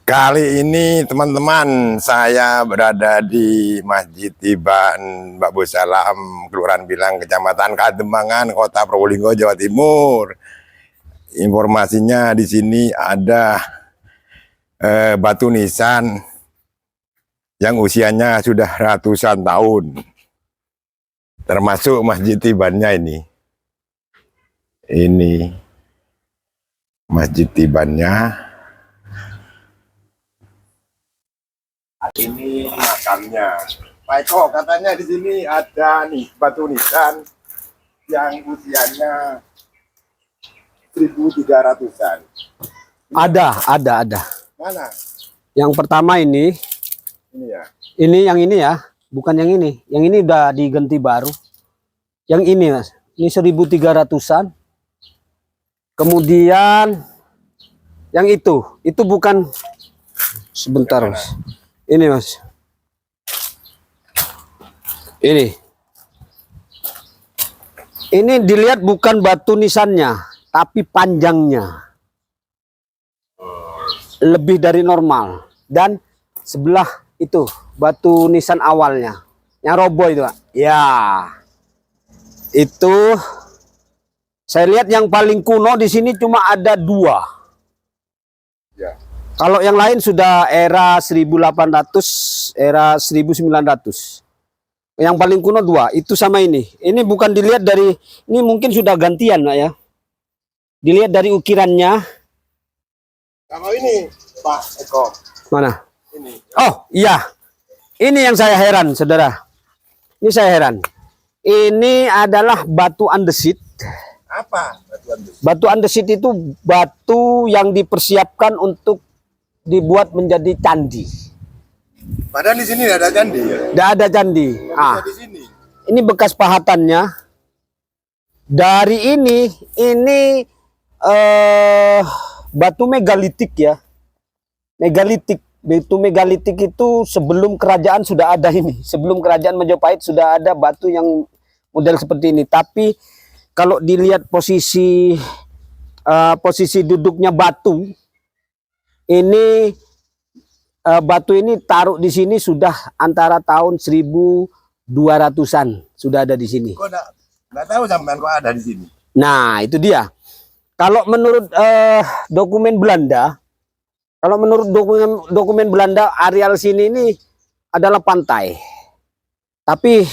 Kali ini teman-teman saya berada di Masjid Tiban Babu Salam, Kelurahan Bilang, Kecamatan Kademangan, Kota Probolinggo, Jawa Timur. Informasinya di sini ada batu nisan yang usianya sudah ratusan tahun, termasuk Masjid Tibannya ini. Ini Masjid Tibannya. Ini makamnya. Pak Eko, katanya di sini ada nih batu nisan yang usianya 1300-an. Ada. Mana? Yang pertama ini ya. Ini yang ini ya, bukan yang ini. Yang ini udah diganti baru. Yang ini Mas, ini 1300-an. Kemudian yang itu bukan, sebentar Mas. Ini Mas. Ini dilihat bukan batu nisannya, tapi panjangnya. Lebih dari normal. Dan sebelah itu batu nisan awalnya. Yang roboh itu, Pak. Ya. Itu saya lihat yang paling kuno di sini cuma ada 2. Ya. Kalau yang lain sudah era 1800, era 1900. Yang paling kuno 2, itu sama ini. Ini bukan dilihat dari, ini mungkin sudah gantian Pak ya. Dilihat dari ukirannya. Kalau ini Pak Eko. Mana? Ini. Oh iya. Ini yang saya heran saudara. Ini saya heran. Ini adalah batu andesit. Apa batu andesit? Batu andesit itu batu yang dipersiapkan untuk dibuat menjadi candi. Padahal di sini ada candi ya. Tidak ada candi. Di sini. Ini bekas pahatannya. Dari ini batu megalitik ya. Megalitik. Batu megalitik itu sebelum kerajaan sudah ada ini. Sebelum kerajaan Majapahit sudah ada batu yang model seperti ini. Tapi kalau dilihat posisi duduknya batu, ini batu ini taruh di sini sudah antara tahun 1200-an sudah ada di sini. Kok nggak tahu sampean kok ada di sini? Nah, itu dia. Kalau menurut dokumen Belanda, areal sini ini adalah pantai. Tapi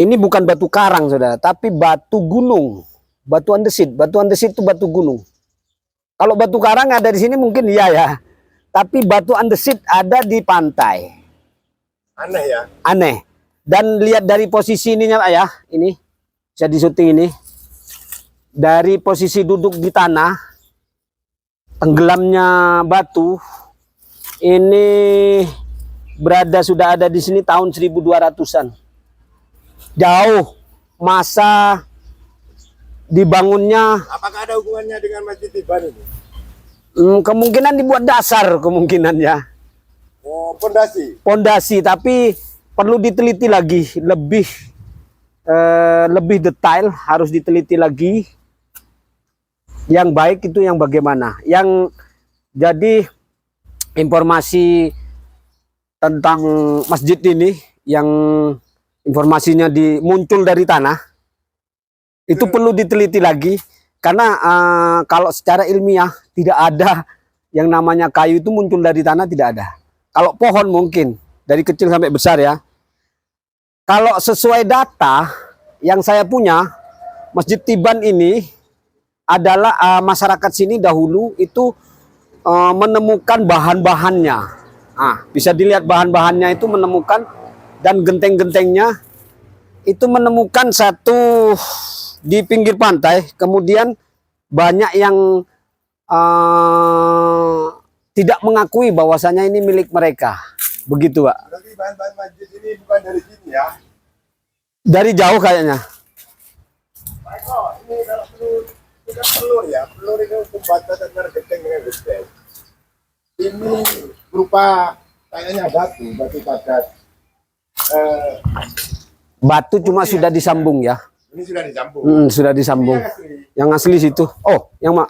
ini bukan batu karang, saudara, tapi batu gunung, batu andesit. Batu andesit itu batu gunung. Kalau batu karang ada di sini mungkin iya ya. Tapi batu andesit ada di pantai. Aneh ya? Aneh. Dan lihat dari posisi ininya Pak ya. Ini. Bisa disuting ini. Dari posisi duduk di tanah. Tenggelamnya batu. Ini sudah ada di sini tahun 1200-an. Jauh. Masa dibangunnya. Apakah ada hubungannya dengan Masjid Tiban ini? Kemungkinan dibuat dasar kemungkinannya. Oh, pondasi. Pondasi, tapi perlu diteliti lagi, lebih detail, harus diteliti lagi. Yang baik itu yang bagaimana? Yang jadi informasi tentang masjid ini yang informasinya muncul dari tanah itu perlu diteliti lagi. Karena kalau secara ilmiah tidak ada yang namanya kayu itu muncul dari tanah, tidak ada. Kalau pohon mungkin dari kecil sampai besar ya. Kalau sesuai data yang saya punya, Masjid Tiban ini adalah masyarakat sini dahulu itu menemukan bahan-bahannya. Bisa dilihat bahan-bahannya itu menemukan, dan genteng-gentengnya itu menemukan satu di pinggir pantai. Kemudian banyak yang tidak mengakui bahwasanya ini milik mereka. Begitu Pak. Berarti bahan-bahan masjid ini bukan dari sini ya? Dari jauh kayaknya. Pak Eko, ini kalau pelur ya, pelur itu pembatas antara genteng dengan genteng. Ini berupa kayaknya batu padat. Batu cuma sudah disambung ya. Ini sudah disambung. Sudah disambung. Yang asli situ. Oh, yang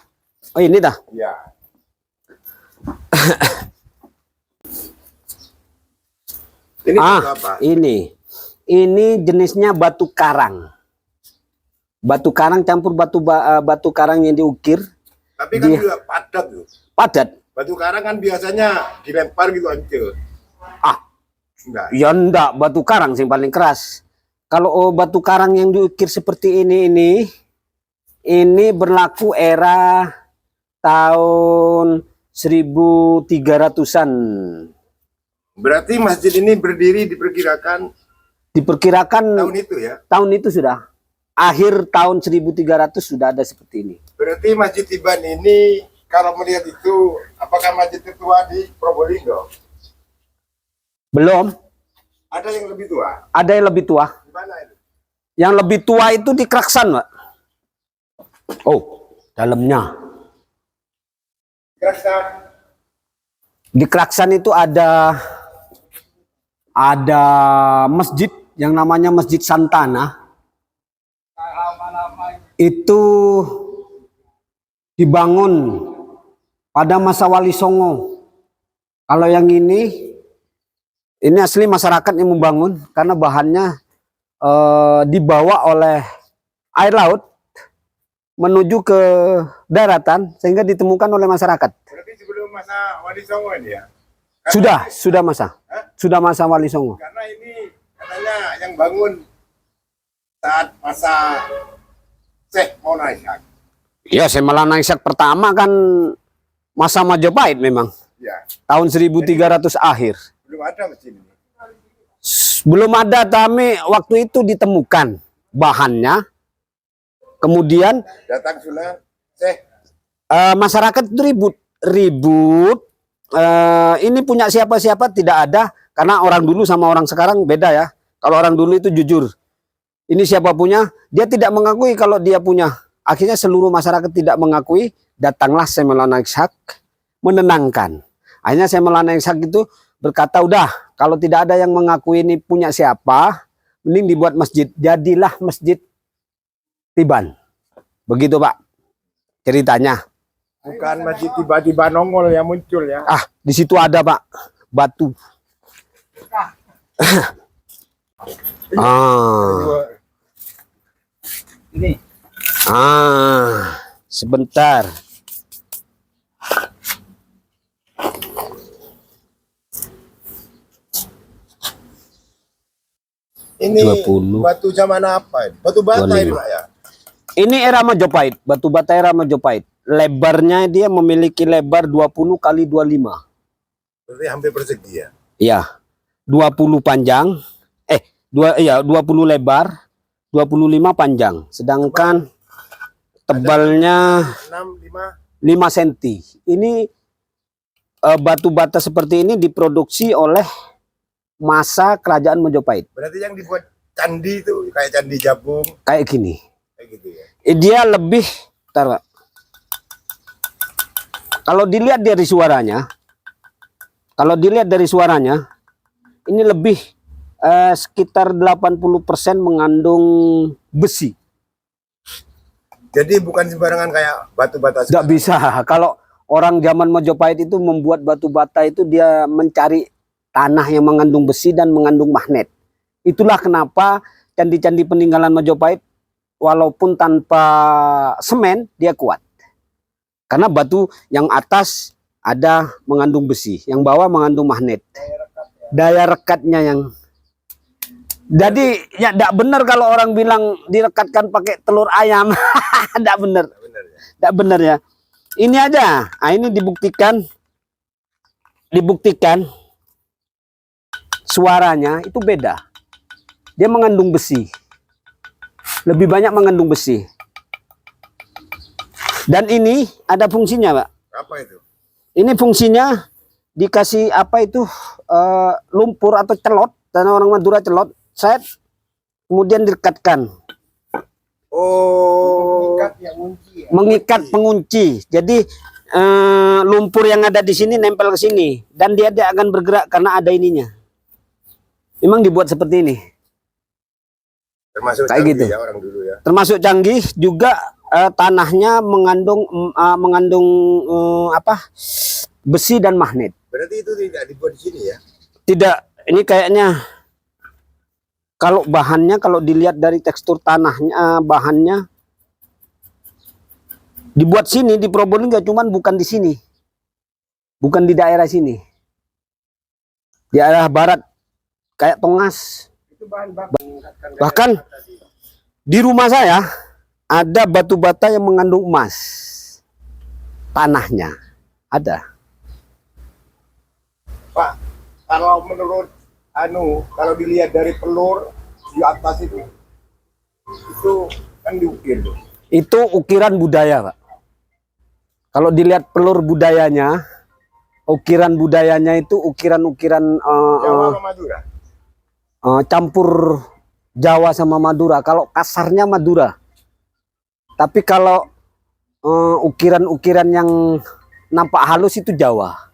Oh ini dah. Ya. Ini batu apa? Ini jenisnya batu karang. Batu karang campur batu karang yang diukir. Tapi kan juga padat tuh. Padat. Batu karang kan biasanya dilempar gitu aja. Enggak. Ya enggak, batu karang sih paling keras. Kalau batu karang yang diukir seperti ini berlaku era tahun 1300-an. Berarti masjid ini berdiri diperkirakan tahun itu ya? Tahun itu sudah. Akhir tahun 1300 sudah ada seperti ini. Berarti Masjid Tiban ini kalau melihat itu apakah masjid tertua di Probolinggo? Belum. Ada yang lebih tua? Ada yang lebih tua. Di mana itu? Yang lebih tua itu di Kraksan, Pak. Oh, dalamnya. Kraksan. Di Kraksan itu ada masjid yang namanya Masjid Santana. Itu dibangun pada masa Wali Songo. Kalau yang ini asli masyarakat yang membangun karena bahannya dibawa oleh air laut menuju ke daratan sehingga ditemukan oleh masyarakat. Berarti sebelum masa Wali Songo ini ya? Sudah masa Wali Songo. Karena ini katanya yang bangun saat masa Syekh Maulana Ishak. Ya, Syekh Maulana Ishak pertama kan masa Majapahit memang. Ya. Tahun 1300 akhir. Belum ada masjid ini. Belum ada, tapi waktu itu ditemukan bahannya. Kemudian Datang Sunan Syekh. masyarakat itu ribut. Ini punya siapa-siapa tidak ada, karena orang dulu sama orang sekarang beda ya. Kalau orang dulu itu jujur. Ini siapa punya, dia tidak mengakui kalau dia punya. Akhirnya seluruh masyarakat tidak mengakui, datanglah Syekh Maulana Ishak menenangkan. Akhirnya Syekh Maulana Ishak itu berkata, udah kalau tidak ada yang mengakui ini punya siapa, mending dibuat masjid. Jadilah Masjid Tiban. Begitu Pak ceritanya. Bukan masjid tiba-tiba nongol yang muncul ya. Di situ ada Pak batu. Ini. Sebentar. Ini 20. batu zaman apa? Batu bata 25. ini Pak ya? Ini era Majapahit, batu bata era Majapahit. Lebarnya dia memiliki lebar 20 kali 25. Berarti hampir persegi ya? Iya. 20 panjang. 20 lebar, 25 panjang. Sedangkan tebalnya 5 cm. Ini batu bata seperti ini diproduksi oleh masa kerajaan Majapahit. Berarti yang dibuat candi itu kayak candi Jabung. Kayak gini. Kayak gitu ya? Dia lebih, Pak. Kalau dilihat dari suaranya, ini lebih sekitar 80% mengandung besi. Jadi bukan sembarangan kayak batu bata. Tidak bisa. Kalau orang zaman Majapahit itu membuat batu bata itu dia mencari tanah yang mengandung besi dan mengandung magnet. Itulah kenapa candi-candi peninggalan Majapahit walaupun tanpa semen dia kuat. Karena batu yang atas ada mengandung besi, yang bawah mengandung magnet. Daya rekatnya yang. Jadi ya tidak benar kalau orang bilang direkatkan pakai telur ayam. Tidak benar. Tidak benar ya. Ini aja. Ini dibuktikan suaranya itu beda. Dia mengandung besi. Lebih banyak mengandung besi. Dan ini ada fungsinya, Pak. Apa itu? Ini fungsinya dikasih apa itu lumpur atau celot, dan orang Madura celot, set, kemudian direkatkan. Oh, Mengikat pengunci. Jadi lumpur yang ada di sini nempel ke sini dan dia akan bergerak karena ada ininya. Memang dibuat seperti ini. Termasuk kayak gitu ya orang dulu ya. Termasuk canggih juga tanahnya mengandung apa? Besi dan magnet. Berarti itu tidak dibuat di sini ya? Tidak, ini kayaknya kalau bahannya, kalau dilihat dari tekstur tanahnya, bahannya dibuat sini di Probolinggo, cuman bukan di sini, bukan di daerah sini, di daerah barat kayak Tongas. Itu bahan baku. Bahkan di rumah saya ada batu bata yang mengandung emas, tanahnya ada. Pak, kalau menurut kalau dilihat dari pelur di atas itu kan diukir tuh. Itu ukiran budaya, Pak. Kalau dilihat pelur budayanya, ukiran budayanya itu ukiran-ukiran Jawa sama Madura. Campur Jawa sama Madura. Kalau kasarnya Madura. Tapi kalau ukiran-ukiran yang nampak halus itu Jawa.